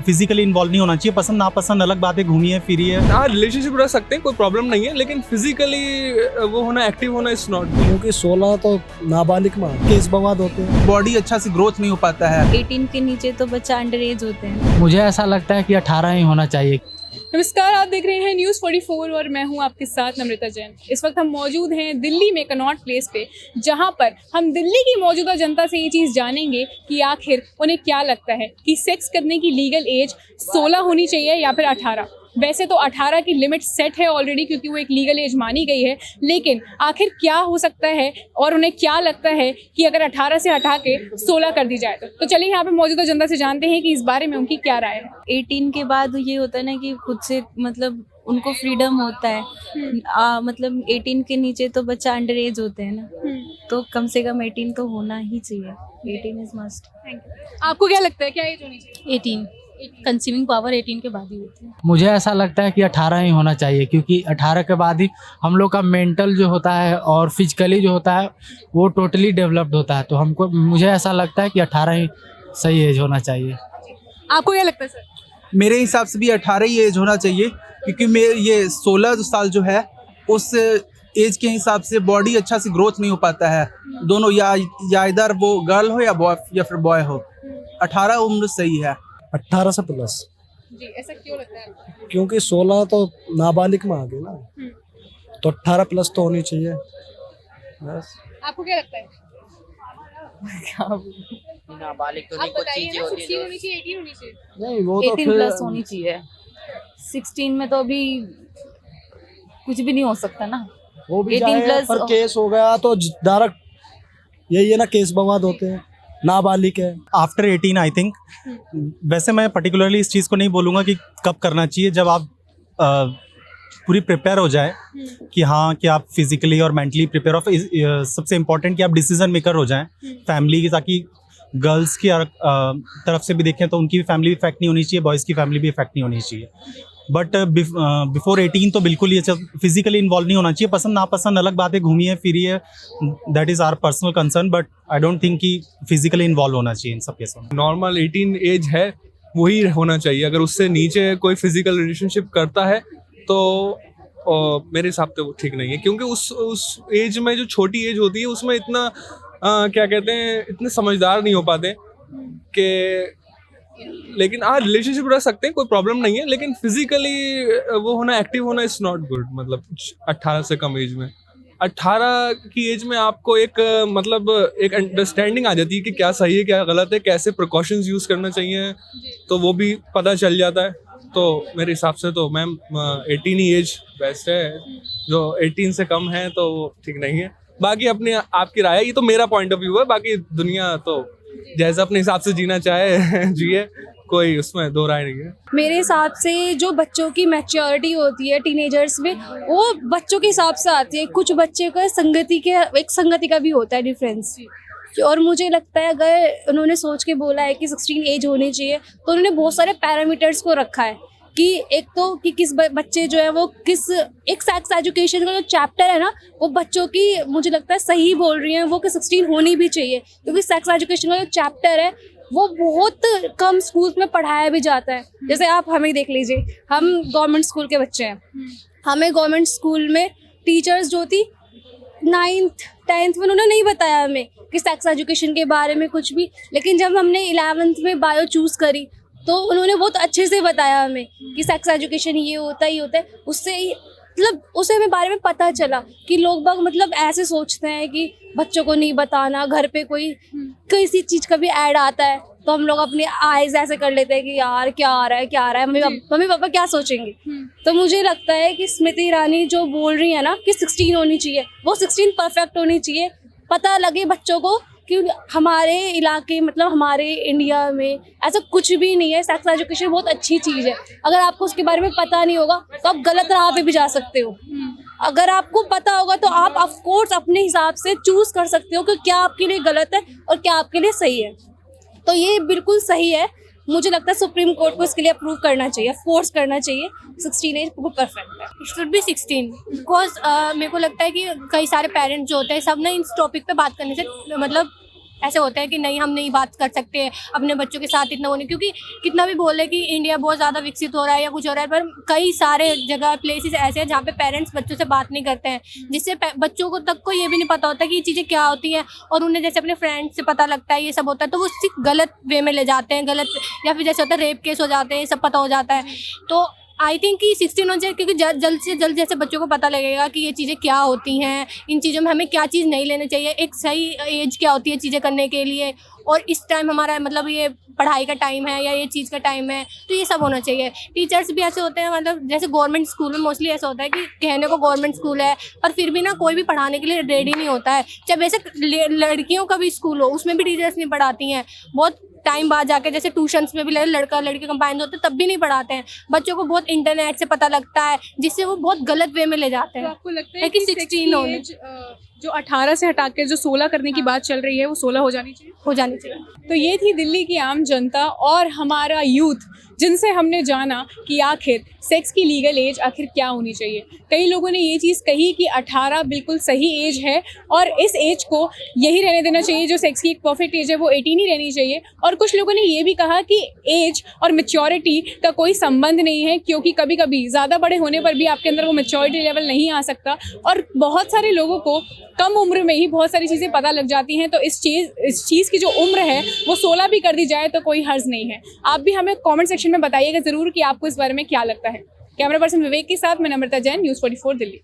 Physically involve नहीं होना चाहिए। पसंद नापसंद अलग बात है, घूमी है फिरी है। हाँ, रिलेशनशिप रह सकते हैं, कोई प्रॉब्लम नहीं है, लेकिन फिजिकली वो होना, एक्टिव होना इज नॉट। क्योंकि 16 तो नाबालिग में केस बवाद होते हैं, बॉडी अच्छा से ग्रोथ नहीं हो पाता है। 18 के नीचे तो बच्चा अंडर एज होते हैं। मुझे ऐसा लगता है कि 18 ही होना चाहिए। नमस्कार, आप देख रहे हैं न्यूज़ 44 और मैं हूं आपके साथ नम्रता जैन। इस वक्त हम मौजूद हैं दिल्ली में कनॉट प्लेस पे, जहां पर हम दिल्ली की मौजूदा जनता से ये चीज़ जानेंगे कि आखिर उन्हें क्या लगता है कि सेक्स करने की लीगल एज 16 होनी चाहिए या फिर 18। वैसे तो 18 की लिमिट सेट है ऑलरेडी, क्योंकि वो एक लीगल एज मानी गई है, लेकिन आखिर क्या हो सकता है और उन्हें क्या लगता है कि अगर 18 से हटा के 16 कर दी जाए तो चलिए यहाँ पे मौजूदा जनता से जानते हैं कि इस बारे में उनकी क्या राय है। 18 के बाद ये होता है ना कि खुद से मतलब उनको फ्रीडम होता है। मतलब 18 के नीचे तो बच्चा अंडर एज होते हैं ना, तो कम से कम 18 तो होना ही चाहिए। 18 इज मस्ट। आपको क्या लगता है, क्या एज होनी चाहिए? 18 कंसीविंग पावर 18 के बाद ही होती है। मुझे ऐसा लगता है कि 18 ही होना चाहिए, क्योंकि 18 के बाद ही हम लोग का मेंटल जो होता है और फिजिकली जो होता है वो टोटली डेवलप्ड होता है। तो मुझे ऐसा लगता है कि 18 ही सही एज होना चाहिए। आपको क्या लगता है सर? मेरे हिसाब से भी 18 ही एज होना चाहिए, क्योंकि ये 16 साल जो है उस एज के हिसाब से बॉडी अच्छा से ग्रोथ नहीं हो पाता है। दोनों या इधर वो गर्ल हो या फिर बॉय हो, 18 उम्र सही है। 18 से प्लस। जी, ऐसा क्यों लगता है? क्योंकि 16 तो नाबालिग में आ गए ना, तो 18 प्लस तो होनी चाहिए बस। आपको क्या लगता है? नाबालिग तो नहीं, आप कुछ बताइए चीजें ना, होती 16 है होनी चाहिए, 18 होनी चाहिए? नहीं, वो तो 18 प्लस होनी चाहिए। 16 में तो अभी कुछ भी नहीं हो सकता ना। वो भी 18 जाए, प्लस पर केस हो गया तो डायरेक्ट यही है ना, केस बवाद होते हैं, नाबालिग है। After 18 I think. वैसे मैं पर्टिकुलरली इस चीज़ को नहीं बोलूँगा कि कब करना चाहिए, जब आप पूरी प्रिपेयर हो जाए कि हाँ कि आप फिजिकली और मेंटली प्रिपेयर हो। सबसे इम्पोर्टेंट कि आप डिसीजन मेकर हो जाएं फैमिली की, ताकि गर्ल्स की तरफ से भी देखें तो उनकी भी फैमिली इफेक्ट नहीं होनी चाहिए, बॉयज़ की फैमिली भी इफेक्ट नहीं होनी चाहिए। बट बिफोर 18 तो बिल्कुल ये फिजिकली इन्वॉल्व नहीं होना चाहिए। पसंद नापसंद अलग बात है, घूमी है फिरी है, that is our personal concern, but I don't think कि फिजिकली इन्वॉल्व होना चाहिए इन सब केसों में। नॉर्मल 18 एज है, वही होना चाहिए। अगर उससे नीचे कोई फिजिकल रिलेशनशिप करता है तो मेरे हिसाब से वो ठीक नहीं है, क्योंकि उस एज में जो छोटी एज होती है उसमें इतना क्या कहते हैं, इतने समझदार नहीं हो पाते कि। लेकिन रिलेशनशिप रह सकते हैं, कोई प्रॉब्लम नहीं है, लेकिन फिजिकली वो होना, एक्टिव होना इज नॉट गुड। मतलब 18 से कम एज में, 18 की एज में आपको एक मतलब एक अंडरस्टैंडिंग आ जाती है कि क्या सही है क्या गलत है, कैसे प्रिकॉशंस यूज करना चाहिए, तो वो भी पता चल जाता है। तो मेरे हिसाब से तो मैम 18 ही एज बेस्ट है। जो 18 से कम है तो वो ठीक नहीं है। बाकी अपनी आपकी राय है, ये तो मेरा पॉइंट ऑफ व्यू है। बाकी दुनिया तो जैसा अपने हिसाब से जीना चाहे जिए, कोई उसमें दो राय नहीं है। मेरे हिसाब से जो बच्चों की मैच्योरिटी होती है टीनेजर्स में, वो बच्चों के हिसाब से आती है। कुछ बच्चे का संगति का भी होता है डिफरेंस। और मुझे लगता है अगर उन्होंने सोच के बोला है कि 16 एज होनी चाहिए, तो उन्होंने बहुत सारे पैरामीटर्स को रखा है कि एक तो कि किस बच्चे जो है वो किस, एक सेक्स एजुकेशन का जो चैप्टर है ना, वो बच्चों की मुझे लगता है सही बोल रही हैं वो कि 16 होनी भी चाहिए, क्योंकि सेक्स एजुकेशन का जो चैप्टर है वो बहुत कम स्कूल्स में पढ़ाया भी जाता है। जैसे आप हमें देख लीजिए, हम गवर्नमेंट स्कूल के बच्चे हैं, हमें गवर्नमेंट स्कूल में टीचर्स जो थी 9th 10th में उन्होंने नहीं बताया हमें कि सेक्स एजुकेशन के बारे में कुछ भी। लेकिन जब हमने 11th में बायो चूज़ करी तो उन्होंने बहुत अच्छे से बताया हमें कि सेक्स एजुकेशन ये होता ही होता है। उससे हमें बारे में पता चला कि लोग बाग मतलब ऐसे सोचते हैं कि बच्चों को नहीं बताना, घर पे कोई किसी चीज़ का भी ऐड आता है तो हम लोग अपने आइज ऐसे कर लेते हैं कि यार क्या आ रहा है, मम्मी पापा क्या सोचेंगे। तो मुझे लगता है कि स्मृति ईरानी जो बोल रही है ना कि 16 होनी चाहिए, वो 16 परफेक्ट होनी चाहिए। पता लगे बच्चों को कि हमारे इलाके, मतलब हमारे इंडिया में ऐसा कुछ भी नहीं है। सेक्स एजुकेशन बहुत अच्छी चीज़ है। अगर आपको उसके बारे में पता नहीं होगा तो आप गलत राह पे भी जा सकते हो। अगर आपको पता होगा तो आप ऑफ कोर्स अपने हिसाब से चूज़ कर सकते हो कि क्या आपके लिए गलत है और क्या आपके लिए सही है। तो ये बिल्कुल सही है। मुझे लगता है सुप्रीम कोर्ट को इसके लिए अप्रूव करना चाहिए, फोर्स करना चाहिए। 16 एज वो परफेक्ट है। इट शुड बी 16 बिकॉज मेरे को लगता है कि कई सारे पेरेंट्स जो होते हैं सब ना इस टॉपिक पे बात करने से मतलब ऐसे होते हैं कि नहीं हम नहीं बात कर सकते अपने बच्चों के साथ इतना होने, क्योंकि कितना भी बोले कि इंडिया बहुत ज़्यादा विकसित हो रहा है या कुछ हो रहा है, पर कई सारे जगह प्लेसेस ऐसे हैं जहाँ पे पेरेंट्स बच्चों से बात नहीं करते हैं, जिससे बच्चों को तक को ये भी नहीं पता होता कि ये चीज़ें क्या होती हैं, और उन्हें जैसे अपने फ्रेंड्स से पता लगता है ये सब होता है तो वो सिर्फ गलत वे में ले जाते हैं, गलत, या फिर जैसे होता है रेप केस हो जाते हैं, ये सब पता हो जाता है। तो आई थिंक कि 16 होना चाहिए, क्योंकि जल्द से जल्द जैसे बच्चों को पता लगेगा कि ये चीज़ें क्या होती हैं, इन चीज़ों में हमें क्या चीज़ नहीं लेनी चाहिए, एक सही एज क्या होती है चीज़ें करने के लिए, और इस टाइम हमारा मतलब ये पढ़ाई का टाइम है या ये चीज़ का टाइम है, तो ये सब होना चाहिए। टीचर्स भी ऐसे होते हैं, मतलब जैसे गवर्नमेंट स्कूल में मोस्टली ऐसा होता है कि कहने को गवर्नमेंट स्कूल है, पर फिर भी ना कोई भी पढ़ाने के लिए रेडी नहीं होता है। चाहे वैसे लड़कियों का भी स्कूल हो, उसमें भी टीचर्स नहीं पढ़ाती हैं, बहुत टाइम बाद जाके, जैसे ट्यूशन्स में भी लड़का लड़की कंबाइंड होते हैं तब भी नहीं पढ़ाते हैं। बच्चों को बहुत इंटरनेट से पता लगता है, जिससे वो बहुत गलत वे में ले जाते तो हैं। आपको लगता है कि कि 16 होने एज जो 18 से हटा के जो 16 करने की बात चल रही है वो 16 हो जानी चाहिए? हो जानी चाहिए। तो ये थी दिल्ली की आम जनता और हमारा यूथ, जिनसे हमने जाना कि आखिर सेक्स की लीगल एज आखिर क्या होनी चाहिए। कई लोगों ने ये चीज़ कही कि 18 बिल्कुल सही एज है और इस एज को यही रहने देना चाहिए, जो सेक्स की एक परफेक्ट एज है वो 18 ही रहनी चाहिए। और कुछ लोगों ने ये भी कहा कि एज और मैच्योरिटी का कोई संबंध नहीं है, क्योंकि कभी कभी ज़्यादा बड़े होने पर भी आपके अंदर वो मैच्योरिटी लेवल नहीं आ सकता, और बहुत सारे लोगों को कम उम्र में ही बहुत सारी चीज़ें पता लग जाती हैं। तो इस चीज़ की जो उम्र है वो 16 भी कर दी जाए तो कोई हर्ज नहीं है। आप भी हमें कमेंट सेक्शन में बताइएगा ज़रूर कि आपको इस बारे में क्या लगता है। कैमरा पर्सन विवेक के साथ मैं नम्रता जैन, न्यूज़ 44 दिल्ली।